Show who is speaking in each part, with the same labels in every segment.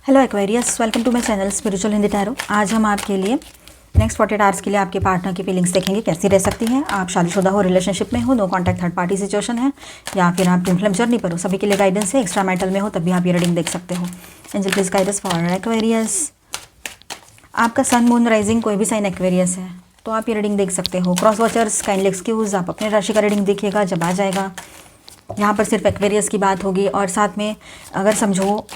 Speaker 1: Hello Aquarius, welcome to my channel spiritual Hindi tarot. आज हम आपके लिए नेक्स्ट 48 आवर्स के लिए आपके पार्टनर की फीलिंग्स देखेंगे कैसी रह सकती हैं। आप शादीशुदा हो, रिलेशनशिप में हो, no contact third party situation है, या फिर आप ट्विन फ्लेम जर्नी पर हो, सभी के लिए गाइडेंस है। एक्स्ट्रा मैरिटल में हो तब भी आप ये रीडिंग देख सकते हो। Angel please guide us for Aquarius. आपका सन मून राइजिंग कोई भी साइन एक्वेरियस है तो आप ये रीडिंग देख सकते हो। क्रॉस वॉचर्स काइंडली एक्सक्यूज, आप अपने राशि का रीडिंग देखिएगा जब आ जाएगा। यहाँ पर सिर्फ एक्वेरियस की बात होगी और साथ में अगर समझो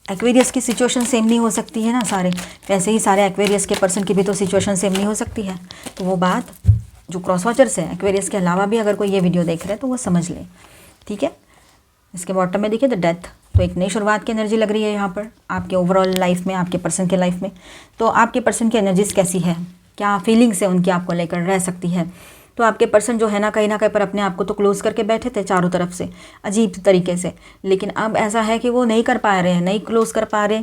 Speaker 1: एक्वेरियस की सिचुएशन सेम नहीं हो सकती है ना सारे, वैसे ही सारे एक्वेरियस के पर्सन की भी तो सिचुएशन सेम नहीं हो सकती है। तो वो बात जो क्रॉस वॉचर्स है एक्वेरियस के अलावा भी अगर कोई ये वीडियो देख रहे हैं तो वो समझ ले, ठीक है। इसके बॉटम में देखिए द डेथ, तो एक नई शुरुआत की एनर्जी लग रही है यहाँ पर आपके ओवरऑल लाइफ में, आपके पर्सन के लाइफ में। तो आपके पर्सन की एनर्जीज कैसी है, क्या फीलिंग्स है उनकी आपको लेकर रह सकती है। तो आपके पर्सन जो है ना कहीं पर अपने आप को तो क्लोज करके बैठे थे चारों तरफ से अजीब तरीके से, लेकिन अब ऐसा है कि वो नहीं कर पा रहे हैं, नहीं क्लोज कर पा रहे,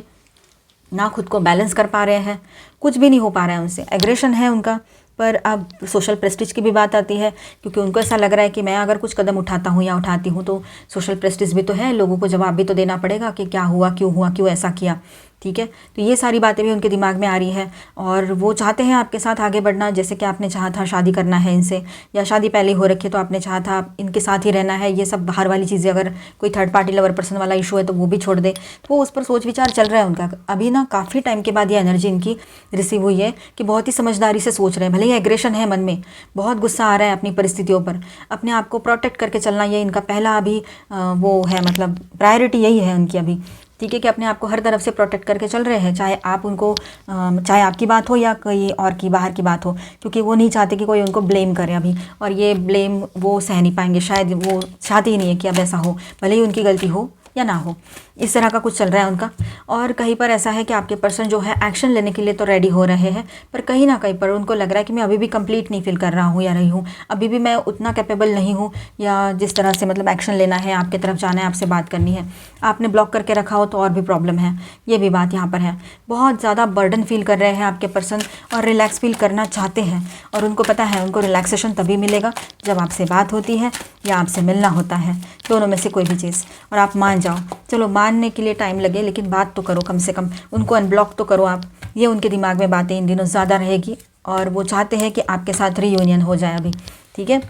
Speaker 1: ना खुद को बैलेंस कर पा रहे हैं, कुछ भी नहीं हो पा रहा है उनसे। एग्रेशन है उनका, पर अब सोशल प्रेस्टीज की भी बात आती है क्योंकि उनको ऐसा लग रहा है कि मैं अगर कुछ कदम उठाता हूँ या उठाती हूँ तो सोशल प्रेस्टीज भी तो है, लोगों को जवाब भी तो देना पड़ेगा कि क्या हुआ, क्यों ऐसा किया, ठीक है। तो ये सारी बातें भी उनके दिमाग में आ रही है और वो चाहते हैं आपके साथ आगे बढ़ना। जैसे कि आपने चाहा था शादी करना है इनसे, या शादी पहले हो रखी है तो आपने चाहा था इनके साथ ही रहना है। ये सब बाहर वाली चीज़ें, अगर कोई थर्ड पार्टी लवर पर्सन वाला इशू है तो वो भी छोड़ दे, तो वो उस पर सोच विचार चल रहा है उनका। अभी ना काफ़ी टाइम के बाद ये एनर्जी इनकी रिसीव हुई है कि बहुत ही समझदारी से सोच रहे हैं। भले ही एग्रेशन है मन में, बहुत गुस्सा आ रहा है अपनी परिस्थितियों पर, अपने आप को प्रोटेक्ट करके चलना ये इनका पहला अभी वो है, मतलब प्रायोरिटी यही है उनकी अभी, ठीक है, कि अपने आप को हर तरफ से प्रोटेक्ट करके चल रहे हैं। चाहे आप उनको चाहे आपकी बात हो या कोई और की बाहर की बात हो, क्योंकि वो नहीं चाहते कि कोई उनको ब्लेम करे अभी, और ये ब्लेम वो सह नहीं पाएंगे। शायद वो चाहते ही नहीं है कि अब ऐसा हो, भले ही उनकी गलती हो या ना हो। इस तरह का कुछ चल रहा है उनका। और कहीं पर ऐसा है कि आपके पर्सन जो है एक्शन लेने के लिए तो रेडी हो रहे हैं, पर कहीं ना कहीं पर उनको लग रहा है कि मैं अभी भी कंप्लीट नहीं फील कर रहा हूँ या रही हूँ, अभी भी मैं उतना कैपेबल नहीं हूँ, या जिस तरह से मतलब एक्शन लेना है, आपके तरफ जाना है, आपसे बात करनी है, आपने ब्लॉक करके रखा हो तो और भी प्रॉब्लम है। ये भी बात यहाँ पर है। बहुत ज़्यादा बर्डन फील कर रहे हैं आपके पर्सन और रिलैक्स फील करना चाहते हैं, और उनको पता है उनको रिलैक्सेशन तभी मिलेगा जब आपसे बात होती है या आपसे मिलना होता है, दोनों में से कोई भी चीज़। और आप मान जाओ, चलो मानने के लिए टाइम लगे लेकिन बात तो करो, कम से कम उनको अनब्लॉक तो करो आप। ये उनके दिमाग में बातें इन दिनों ज़्यादा रहेगी और वो चाहते हैं कि आपके साथ रीयूनियन हो जाए अभी, ठीक है।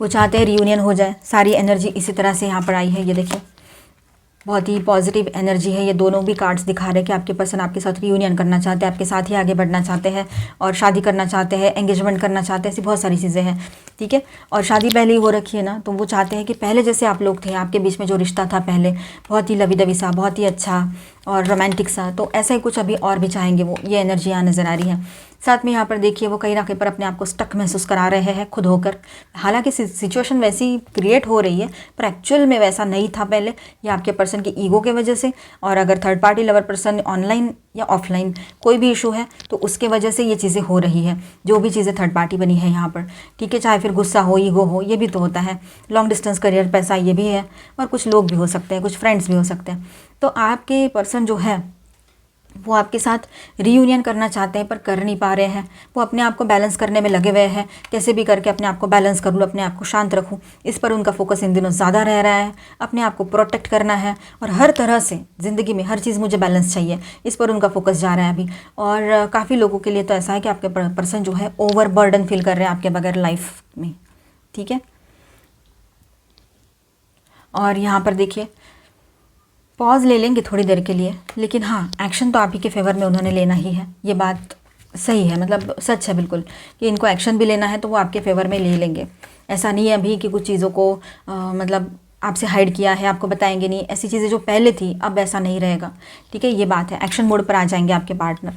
Speaker 1: वो चाहते हैं रीयूनियन हो जाए। सारी एनर्जी इसी तरह से यहाँ पर आई है। ये देखिए बहुत ही पॉजिटिव एनर्जी है। ये दोनों भी कार्ड्स दिखा रहे हैं कि आपके पर्सन आपके साथ रीयूनियन करना चाहते हैं, आपके साथ ही आगे बढ़ना चाहते हैं, और शादी करना चाहते हैं, एंगेजमेंट करना चाहते हैं, ऐसी बहुत सारी चीज़ें हैं, ठीक है। और शादी पहले ही हो रखी है ना, तो वो चाहते हैं कि पहले जैसे आप लोग थे, आपके बीच में जो रिश्ता था पहले, बहुत ही लवी डवी सा, बहुत ही अच्छा और रोमांटिक सा, तो ऐसा ही कुछ अभी और भी चाहेंगे वो। ये एनर्जी यहाँ नज़र आ रही है। साथ में यहाँ पर देखिए वो कहीं ना कहीं पर अपने आप को स्टक महसूस करा रहे हैं खुद होकर। हालांकि सिचुएशन वैसी क्रिएट हो रही है पर एक्चुअल में वैसा नहीं था पहले, ये आपके पर्सन की ईगो के वजह से। और अगर third party lover person online या ऑफलाइन कोई भी इशू है तो उसके वजह से ये चीज़ें हो रही है, जो भी चीज़ें थर्ड पार्टी बनी है यहाँ पर, ठीक है। चाहे फिर गुस्सा हो, ईगो हो, ये भी तो होता है। लॉन्ग डिस्टेंस करियर, पैसा, ये भी है। और कुछ लोग भी हो सकते हैं, कुछ फ्रेंड्स भी हो सकते हैं। तो आपके पर्सन जो है वो आपके साथ रीयूनियन करना चाहते हैं पर कर नहीं पा रहे हैं। वो अपने आप को बैलेंस करने में लगे हुए हैं, कैसे भी करके अपने आप को बैलेंस कर लूँ, अपने आप को शांत रखूँ, इस पर उनका फोकस इन दिनों ज़्यादा रह रहा है। अपने आप को प्रोटेक्ट करना है और हर तरह से ज़िंदगी में हर चीज़ मुझे बैलेंस चाहिए, इस पर उनका फोकस जा रहा है अभी। और काफ़ी लोगों के लिए तो ऐसा है कि आपके पर्सन जो है ओवर बर्डन फील कर रहे हैं आपके बगैर लाइफ में, ठीक है। और यहाँ पर देखिए पॉज ले लेंगे थोड़ी देर के लिए, लेकिन हाँ एक्शन तो आप ही के फेवर में उन्होंने लेना ही है। ये बात सही है, मतलब सच है बिल्कुल, कि इनको एक्शन भी लेना है तो वो आपके फेवर में ले लेंगे। ऐसा नहीं है अभी कि कुछ चीज़ों को मतलब आपसे हाइड किया है, आपको बताएंगे नहीं। ऐसी चीज़ें जो पहले थी अब ऐसा नहीं रहेगा, ठीक है। ये बात है, एक्शन मोड पर आ जाएंगे आपके पार्टनर।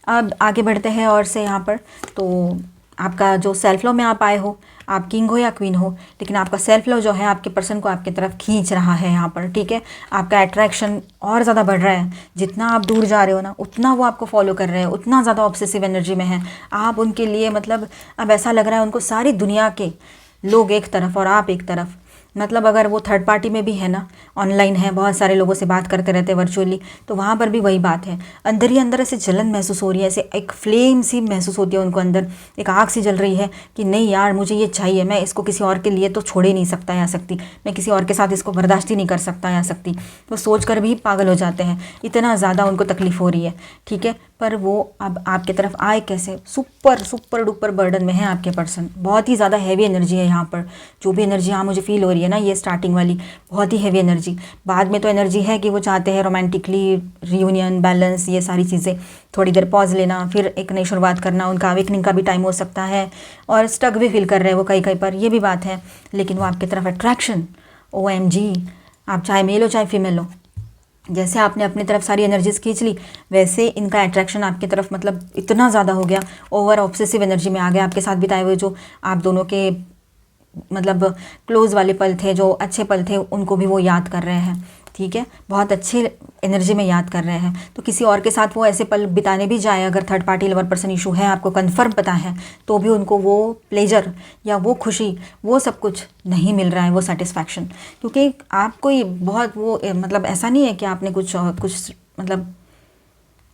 Speaker 1: अब आगे बढ़ते हैं और से यहाँ पर, तो आपका जो सेल्फ लव में आप आए हो, आप किंग हो या क्वीन हो, लेकिन आपका सेल्फ लव जो है आपके पर्सन को आपकी तरफ खींच रहा है यहाँ पर, ठीक है। आपका अट्रैक्शन और ज़्यादा बढ़ रहा है। जितना आप दूर जा रहे हो ना उतना वो आपको फॉलो कर रहे हैं, उतना ज़्यादा ऑब्सेसिव एनर्जी में है आप उनके लिए। मतलब अब ऐसा लग रहा है उनको सारी दुनिया के लोग एक तरफ और आप एक तरफ, मतलब अगर वो थर्ड पार्टी में भी है ना, ऑनलाइन है, बहुत सारे लोगों से बात करते रहते हैं वर्चुअली, तो वहाँ पर भी वही बात है, अंदर ही अंदर ऐसे जलन महसूस हो रही है, ऐसे एक फ्लेम सी महसूस होती है उनको, अंदर एक आग सी जल रही है कि नहीं यार मुझे ये चाहिए, मैं इसको किसी और के लिए तो छोड़ ही नहीं सकता या सकती, मैं किसी और के साथ इसको बर्दाश्त ही नहीं कर सकता या सकती। वो सोच कर भी पागल हो जाते हैं, इतना ज़्यादा उनको तकलीफ़ हो रही है, ठीक है। पर वो अब आपके तरफ आए कैसे? सुपर सुपर डुपर बर्डन में है आपके पर्सन, बहुत ही ज़्यादा हैवी एनर्जी है यहाँ पर। जो भी एनर्जी यहाँ मुझे फील हो रही है ना, ये स्टार्टिंग वाली बहुत ही हैवी एनर्जी। बाद में तो एनर्जी है कि वो चाहते हैं रोमांटिकली रियूनियन, बैलेंस, ये सारी चीज़ें, थोड़ी देर पॉज लेना, फिर एक नई शुरुआत करना, उनका अवेकनिंग का भी टाइम हो सकता है, और स्टक भी फील कर रहे हैं वो कहीं कहीं पर, ये भी बात है। लेकिन वो आपकी तरफ अट्रैक्शन, OMG, आप चाहे मेल हो चाहे फीमेल हो, जैसे आपने अपनी तरफ सारी एनर्जीज खींच ली, वैसे इनका अट्रैक्शन आपकी तरफ मतलब इतना ज़्यादा हो गया, ओवर ऑब्सेसिव एनर्जी में आ गया। आपके साथ बिताए हुए जो आप दोनों के मतलब क्लोज वाले पल थे, जो अच्छे पल थे, उनको भी वो याद कर रहे हैं, ठीक है, बहुत अच्छे एनर्जी में याद कर रहे हैं। तो किसी और के साथ वो ऐसे पल बिताने भी जाए, अगर third party lover person issue है, आपको कंफर्म पता है, तो भी उनको वो प्लेजर या वो खुशी, वो सब कुछ नहीं मिल रहा है, वो सेटिस्फैक्शन, क्योंकि आपको ये बहुत वो मतलब ऐसा नहीं है कि आपने कुछ मतलब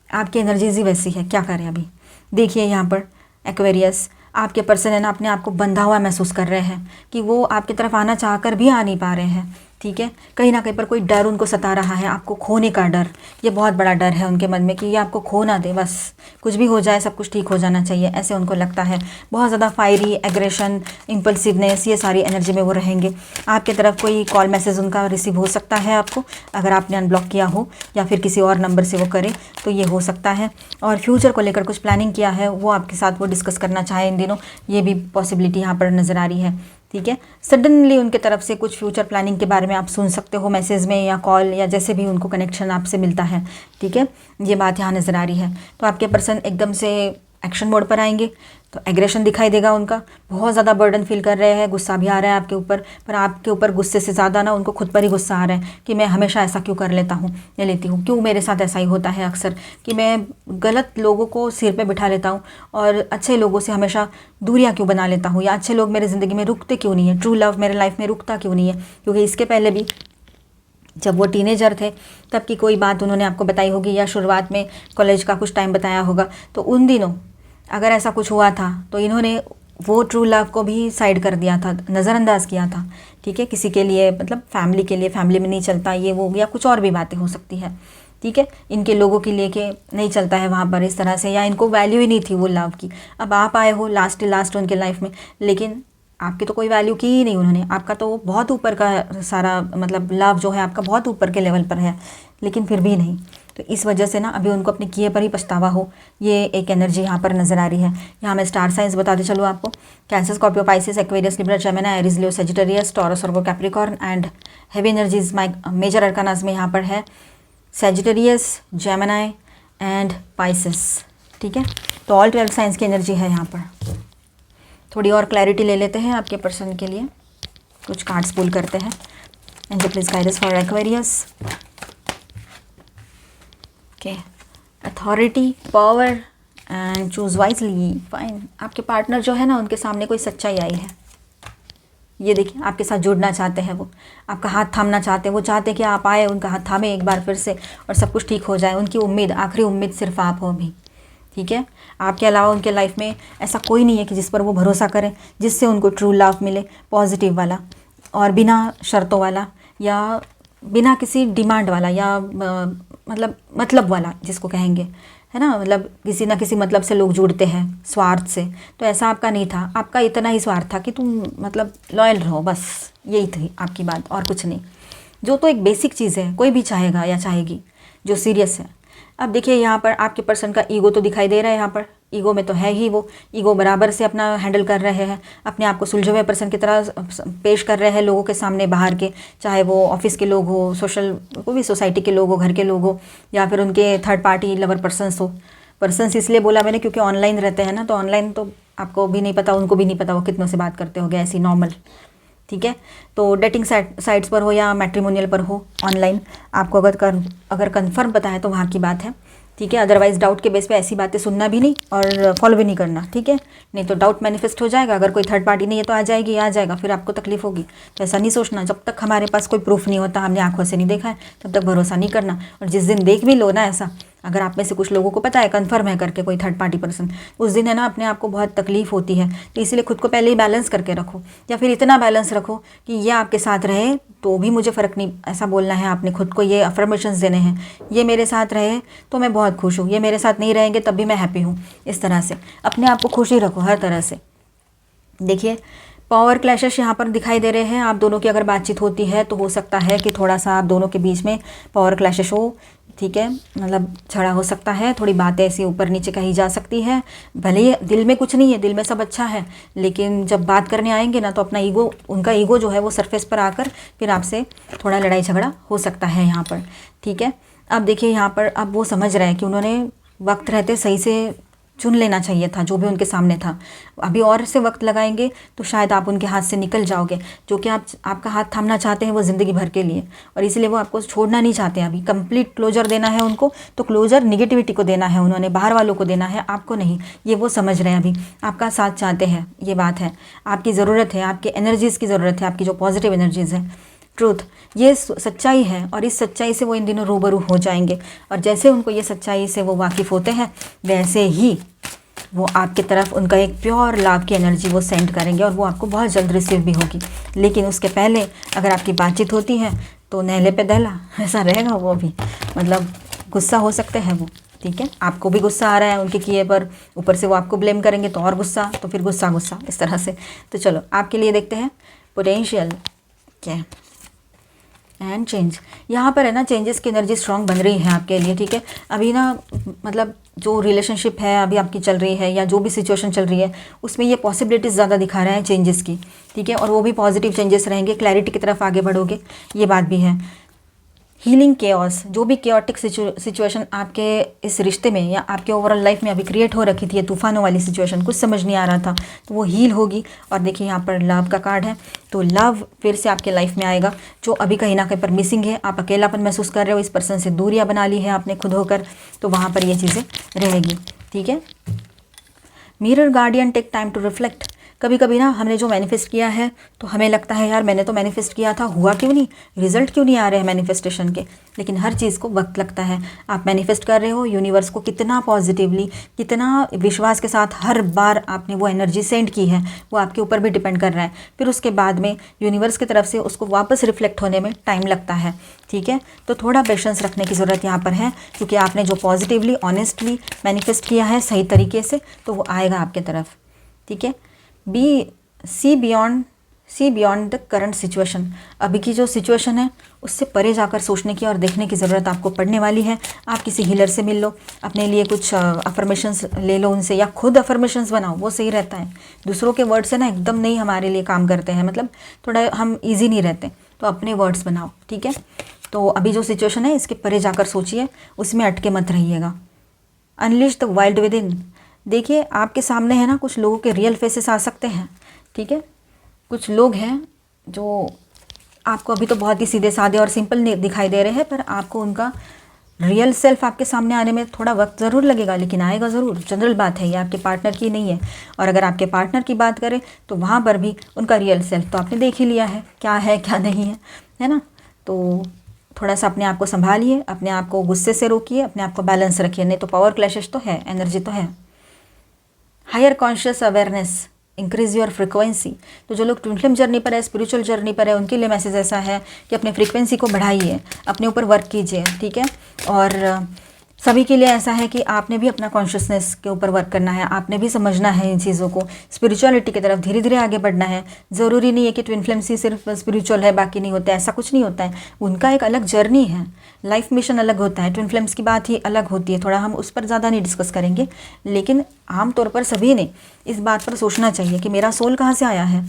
Speaker 1: आपकी एनर्जीज ही वैसी है, क्या करें अभी। देखिए यहाँ पर एक्वेरियस, आपके पर्सन है ना, अपने आप को बंधा हुआ महसूस कर रहे हैं कि वो आपकी तरफ आना चाहकर भी आ नहीं पा रहे हैं, ठीक है। कहीं ना कहीं पर कोई डर उनको सता रहा है, आपको खोने का डर, ये बहुत बड़ा डर है उनके मन में कि ये आपको खो ना दे, बस कुछ भी हो जाए सब कुछ ठीक हो जाना चाहिए, ऐसे उनको लगता है। बहुत ज़्यादा फायरी, एग्रेशन, इम्पल्सिवनेस, ये सारी एनर्जी में वो रहेंगे। आपकी तरफ कोई कॉल मैसेज उनका रिसीव हो सकता है आपको, अगर आपने अनब्लॉक किया हो या फिर किसी और नंबर से वो करे तो ये हो सकता है। और फ्यूचर को लेकर कुछ प्लानिंग किया है, वो आपके साथ वो डिस्कस करना चाहे इन दिनों, ये भी पॉसिबिलिटी यहाँ पर नज़र आ रही है, ठीक है। सडनली उनके तरफ से कुछ फ्यूचर प्लानिंग के बारे में आप सुन सकते हो मैसेज में या कॉल या जैसे भी उनको कनेक्शन आपसे मिलता है, ठीक है, ये बात यहाँ नज़र आ रही है। तो आपके पर्सन एकदम से एक्शन मोड पर आएंगे तो एग्रेशन दिखाई देगा उनका, बहुत ज़्यादा बर्डन फील कर रहे हैं, गुस्सा भी आ रहा है आपके ऊपर, पर आपके ऊपर गुस्से से ज़्यादा ना उनको खुद पर ही गुस्सा आ रहा है कि मैं हमेशा ऐसा क्यों कर लेता हूँ या लेती हूँ, क्यों मेरे साथ ऐसा ही होता है अक्सर कि मैं गलत लोगों को सिर पे बिठा लेता हूँ और अच्छे लोगों से हमेशा दूरियाँ क्यों बना लेता हूँ, या अच्छे लोग मेरी ज़िंदगी में रुकते क्यों नहीं है, ट्रू लव मेरे लाइफ में रुकता क्यों नहीं है। क्योंकि इसके पहले भी जब वो टीनेजर थे तब की कोई बात उन्होंने आपको बताई होगी, या शुरुआत में कॉलेज का कुछ टाइम बताया होगा, तो उन दिनों अगर ऐसा कुछ हुआ था तो इन्होंने वो ट्रू लव को भी साइड कर दिया था, नज़रअंदाज किया था, ठीक है, किसी के लिए मतलब फैमिली के लिए, फैमिली में नहीं चलता ये वो, या कुछ और भी बातें हो सकती है, ठीक है, इनके लोगों के लिए कि नहीं चलता है वहाँ पर इस तरह से, या इनको वैल्यू ही नहीं थी वो लव की। अब आप आए हो लास्ट उनके लाइफ में, लेकिन आपकी तो कोई वैल्यू की ही नहीं उन्होंने, आपका तो बहुत ऊपर का सारा मतलब लव जो है आपका बहुत ऊपर के लेवल पर है, लेकिन फिर भी नहीं। तो इस वजह से ना अभी उनको अपने किए पर ही पछतावा हो, ये एक एनर्जी यहाँ पर नज़र आ रही है। यहाँ मैं स्टार साइंस बताते चलूँ आपको, Cancer, Scorpio, Pisces, Aquarius, Libra, Gemini, Aries, Leo, Sagittarius, Taurus, Virgo, Capricorn and heavy energies major arcanas में यहाँ पर है सेजिटेरियस, जेमिनी एंड पाइसेस, ठीक है। तो ऑल 12 साइंस की एनर्जी है यहाँ पर। थोड़ी और क्लैरिटी ले लेते हैं आपके पर्सन के लिए, कुछ कार्ड्स पुल करते हैं। And please guide us for Aquarius. Okay, authority, power and choose wisely. Fine, आपके पार्टनर जो है ना, उनके सामने कोई सच्चाई आई है, ये देखिए आपके साथ जुड़ना चाहते हैं, वो आपका हाथ थामना चाहते हैं, वो चाहते हैं कि आप आए, उनका हाथ थामे एक बार फिर से और सब कुछ ठीक हो जाए। उनकी उम्मीद, आखिरी उम्मीद सिर्फ आप हो अभी, ठीक है। आपके अलावा उनके लाइफ में ऐसा कोई नहीं है कि जिस पर वो भरोसा करें, जिससे उनको ट्रू लव मिले, पॉजिटिव वाला और बिना शर्तों वाला, या बिना किसी डिमांड वाला, या मतलब वाला जिसको कहेंगे, है ना, मतलब किसी ना किसी मतलब से लोग जुड़ते हैं स्वार्थ से, तो ऐसा आपका नहीं था। आपका इतना ही स्वार्थ था कि तुम मतलब लॉयल रहो, बस यही थी आपकी बात और कुछ नहीं, जो तो एक बेसिक चीज़ है, कोई भी चाहेगा या चाहेगी जो सीरियस है। अब देखिए यहाँ पर आपके पर्सन का ईगो तो दिखाई दे रहा है, यहाँ पर ईगो में तो है ही, वो ईगो बराबर से अपना हैंडल कर रहे हैं, अपने आप को सुलझे हुए पर्सन की तरह पेश कर रहे हैं लोगों के सामने, बाहर के, चाहे वो ऑफिस के लोग हो, सोशल कोई भी सोसाइटी के लोग हो, घर के लोग हो, या फिर उनके थर्ड पार्टी लवर पर्सनस हो। पर्सनस इसलिए बोला मैंने क्योंकि ऑनलाइन रहते हैं ना, तो ऑनलाइन तो आपको भी नहीं पता, उनको भी नहीं पता वो कितनों से बात करते हो गए ऐसी नॉर्मल, ठीक है। तो डेटिंग साइट्स पर हो या मैट्रिमोनियल पर हो ऑनलाइन, आपको अगर कंफर्म पता है तो वहाँ की बात है, ठीक है। अदरवाइज डाउट के बेस पे ऐसी बातें सुनना भी नहीं और फॉलो भी नहीं करना, ठीक है। नहीं तो डाउट मैनिफेस्ट हो जाएगा, अगर कोई थर्ड पार्टी नहीं है तो आ जाएगा, फिर आपको तकलीफ होगी। तो ऐसा नहीं सोचना, जब तक हमारे पास कोई प्रूफ नहीं होता, हमने आंखों से नहीं देखा है, तब तक भरोसा नहीं करना। और जिस दिन देख भी लो ना ऐसा, अगर आप में से कुछ लोगों को पता है कन्फर्म है करके कोई थर्ड पार्टी पर्सन, उस दिन है ना अपने आप को बहुत तकलीफ होती है। तो इसीलिए खुद को पहले ही बैलेंस करके रखो, या फिर इतना बैलेंस रखो कि ये आपके साथ रहे तो भी मुझे फ़र्क नहीं, ऐसा बोलना है आपने खुद को, ये अफर्मेशंस देने हैं, ये मेरे साथ रहे तो मैं बहुत खुश हूँ, ये मेरे साथ नहीं रहेंगे तब भी मैं हैप्पी हूँ। इस तरह से अपने आप को खुशी रखो हर तरह से। देखिए पावर क्लैशेस यहाँ पर दिखाई दे रहे हैं। आप दोनों की अगर बातचीत होती है तो हो सकता है कि थोड़ा सा आप दोनों के बीच में पावर क्लैशेस हो, ठीक है। मतलब झगड़ा हो सकता है, थोड़ी बातें ऐसी ऊपर नीचे कही जा सकती है। भले ही दिल में कुछ नहीं है, दिल में सब अच्छा है, लेकिन जब बात करने आएंगे ना तो अपना ईगो, उनका ईगो जो है वो सरफेस पर आकर फिर आपसे थोड़ा लड़ाई झगड़ा हो सकता है यहाँ पर, ठीक है। अब देखिए यहाँ पर अब वो समझ रहे हैं कि उन्होंने वक्त रहते सही से चुन लेना चाहिए था जो भी उनके सामने था। अभी और से वक्त लगाएंगे तो शायद आप उनके हाथ से निकल जाओगे। जो कि आपका हाथ थामना चाहते हैं वो ज़िंदगी भर के लिए, और इसीलिए वो आपको छोड़ना नहीं चाहते हैं। अभी कंप्लीट क्लोजर देना है उनको, तो क्लोजर निगेटिविटी को देना है उन्होंने, बाहर वालों को देना है, आपको नहीं। ये वो समझ रहे हैं, अभी आपका साथ चाहते हैं, ये बात है। आपकी ज़रूरत है, आपकी एनर्जीज़ की ज़रूरत है, आपकी जो पॉजिटिव एनर्जीज़ हैं, ट्रूथ, ये सच्चाई है। और इस सच्चाई से वो इन दिनों रूबरू हो जाएंगे, और जैसे उनको ये सच्चाई से वो वाकिफ़ होते हैं वैसे ही वो आपकी तरफ उनका एक प्योर लव की एनर्जी वो सेंड करेंगे, और वो आपको बहुत जल्द रिसीव भी होगी। लेकिन उसके पहले अगर आपकी बातचीत होती है तो नहले पे दहला ऐसा रहेगा। वो भी मतलब गुस्सा हो सकते हैं वो, ठीक है। आपको भी गुस्सा आ रहा है उनके किए पर, ऊपर से वो आपको ब्लेम करेंगे तो और गुस्सा, तो फिर गुस्सा इस तरह से। तो चलो आपके लिए देखते हैं पोटेंशियल क्या है एंड चेंज। यहाँ पर है ना चेंजेस की एनर्जी स्ट्रांग बन रही है आपके लिए, ठीक है। अभी ना मतलब जो रिलेशनशिप है अभी आपकी चल रही है, या जो भी सिचुएशन चल रही है, उसमें ये पॉसिबिलिटीज़ ज़्यादा दिखा रहा है चेंजेस की, ठीक है। और वो भी पॉजिटिव चेंजेस रहेंगे, क्लैरिटी की तरफ आगे बढ़ोगे, ये बात भी है। हीलिंग केओस, जो भी केओटिक सिचुएशन आपके इस रिश्ते में या आपके ओवरऑल लाइफ में अभी क्रिएट हो रखी थी, ये तूफानों वाली सिचुएशन, कुछ समझ नहीं आ रहा था, तो वो हील होगी। और देखिए यहाँ पर लव का कार्ड है, तो लव फिर से आपके लाइफ में आएगा, जो अभी कहीं ना कहीं पर मिसिंग है। आप अकेलापन महसूस कर रहे हो, इस पर्सन से दूरियां बना ली है आपने खुद होकर, तो वहाँ पर ये चीज़ें रहेगी, ठीक है। Mirror guardian take time to reflect. कभी कभी ना हमने जो मैनिफेस्ट किया है तो हमें लगता है यार मैंने तो मैनिफेस्ट किया था, हुआ क्यों नहीं, रिजल्ट क्यों नहीं आ रहे हैं मैनिफेस्टेशन के। लेकिन हर चीज़ को वक्त लगता है। आप मैनिफेस्ट कर रहे हो, यूनिवर्स को कितना पॉजिटिवली, कितना विश्वास के साथ हर बार आपने वो एनर्जी सेंड की है, वो आपके ऊपर भी डिपेंड कर रहा है। फिर उसके बाद में यूनिवर्स की तरफ से उसको वापस रिफ्लेक्ट होने में टाइम लगता है, ठीक है। तो थोड़ा पेशेंस रखने की ज़रूरत यहाँ पर है, क्योंकि आपने जो पॉजिटिवली ऑनेस्टली मैनिफेस्ट किया है सही तरीके से, तो वो आएगा आपके तरफ, ठीक है। See beyond the current situation. अभी की जो सिचुएशन है उससे परे जाकर सोचने की और देखने की ज़रूरत आपको पड़ने वाली है। आप किसी हीलर से मिल लो, अपने लिए कुछ अफर्मेशंस ले लो उनसे, या खुद अफर्मेशंस बनाओ, वो सही रहता है। दूसरों के वर्ड्स है ना एकदम नहीं हमारे लिए काम करते हैं, मतलब थोड़ा हम ईजी नहीं रहते, तो अपने वर्ड्स बनाओ, ठीक है। तो अभी जो सिचुएशन है इसके परे जाकर सोचिए, उसमें अटके मत रहिएगा। Unleash the wild with in. देखिए आपके सामने है ना कुछ लोगों के रियल फेसेस आ सकते हैं, ठीक है। कुछ लोग हैं जो आपको अभी तो बहुत ही सीधे साधे और सिंपल दिखाई दे रहे हैं, पर आपको उनका रियल सेल्फ आपके सामने आने में थोड़ा वक्त ज़रूर लगेगा, लेकिन आएगा ज़रूर। जनरल बात है, ये आपके पार्टनर की नहीं है। और अगर आपके पार्टनर की बात करें तो वहाँ पर भी उनका रियल सेल्फ तो आपने देख ही लिया है क्या नहीं है ना। तो थोड़ा सा अपने आप को संभालिए, अपने आप को गुस्से से रोकिए, अपने आप को बैलेंस रखिए, नहीं तो पावर क्लैशेस तो है, एनर्जी तो है। Higher conscious awareness, increase your frequency. तो जो लोग ट्विन फ्लेम जर्नी पर है, स्पिरिचुअल जर्नी पर है, उनके लिए मैसेज ऐसा है कि अपने फ्रीक्वेंसी को बढ़ाइए, अपने ऊपर वर्क कीजिए, ठीक है। और सभी के लिए ऐसा है कि आपने भी अपना कॉन्शियसनेस के ऊपर वर्क करना है, आपने भी समझना है इन चीज़ों को, स्पिरिचुअलिटी की तरफ धीरे धीरे आगे बढ़ना है। ज़रूरी नहीं है कि ट्विन फ्लेम्स ही सिर्फ स्पिरिचुअल है बाकी नहीं होता है, ऐसा कुछ नहीं होता है। उनका एक अलग जर्नी है, लाइफ मिशन अलग होता है, ट्विन फ्लेम्स की बात ही अलग होती है। थोड़ा हम उस पर ज़्यादा नहीं डिस्कस करेंगे, लेकिन आमतौर पर सभी ने इस बात पर सोचना चाहिए कि मेरा सोल कहाँ से आया है,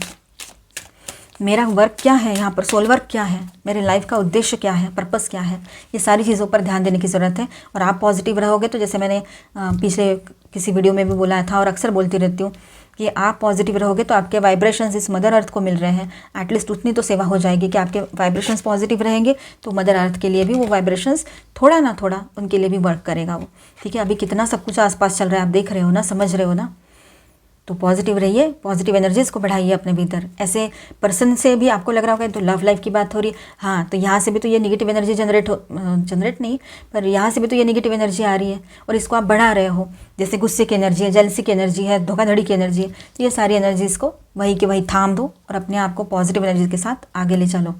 Speaker 1: मेरा वर्क क्या है, यहाँ पर सोल वर्क क्या है, मेरे लाइफ का उद्देश्य क्या है, पर्पस क्या है। ये सारी चीज़ों पर ध्यान देने की ज़रूरत है। और आप पॉजिटिव रहोगे तो जैसे मैंने पिछले किसी वीडियो में भी बोला था और अक्सर बोलती रहती हूँ कि आप पॉजिटिव रहोगे तो आपके वाइब्रेशंस इस मदर अर्थ को मिल रहे हैं, एटलीस्ट उतनी तो सेवा हो जाएगी कि आपके वाइब्रेशंस पॉजिटिव रहेंगे तो मदर अर्थ के लिए भी वो वाइब्रेशंस थोड़ा ना थोड़ा उनके लिए भी वर्क करेगा वो। ठीक है, अभी कितना सब कुछ आसपास चल रहा है, आप देख रहे हो ना, समझ रहे हो ना। तो पॉजिटिव रहिए, पॉजिटिव एनर्जीज को बढ़ाइए अपने भीतर। ऐसे पर्सन से भी आपको लग रहा होगा तो लव लाइफ की बात हो रही है, हाँ, तो यहाँ से भी तो ये नेगेटिव एनर्जी जनरेट नहीं, पर यहाँ से भी तो ये नेगेटिव एनर्जी आ रही है और इसको आप बढ़ा रहे हो। जैसे गुस्से की एनर्जी है, जेलसी की एनर्जी है, धोखाधड़ी की एनर्जी है, तो ये सारी एनर्जीज को वही के वही थाम दो और अपने आप को पॉजिटिव एनर्जी के साथ आगे ले चलो।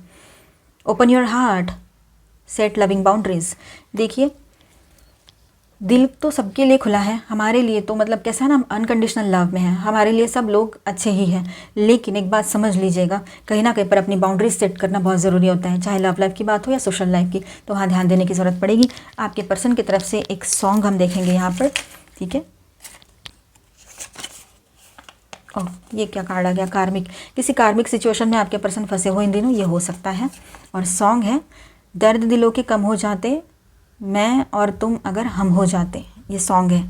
Speaker 1: Open your heart, set loving boundaries. देखिए, दिल तो सबके लिए खुला है, हमारे लिए तो मतलब कैसा है ना, हम अनकंडीशनल लव में हैं, हमारे लिए सब लोग अच्छे ही हैं। लेकिन एक बात समझ लीजिएगा, कहीं ना कहीं पर अपनी बाउंड्रीज सेट करना बहुत ज़रूरी होता है, चाहे लव लाइफ की बात हो या सोशल लाइफ की। तो वहाँ ध्यान देने की ज़रूरत पड़ेगी। आपके पर्सन की तरफ से एक सॉन्ग हम देखेंगे यहाँ पर। ठीक है, ओह, ये क्या कार्ड आ गया, कार्मिक। किसी कार्मिक सिचुएशन में आपके पर्सन फंसे हो इन दिनों, ये हो सकता है। और सॉन्ग है, दर्द दिलों के कम हो जाते, मैं और तुम अगर हम हो जाते, ये सॉन्ग है।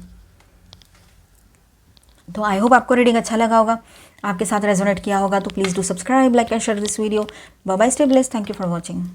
Speaker 1: तो आई होप आपको रीडिंग अच्छा लगा होगा, आपके साथ रेजोनेट किया होगा। तो please do subscribe, like and share this video. Bye bye, stay blessed, thank you for watching.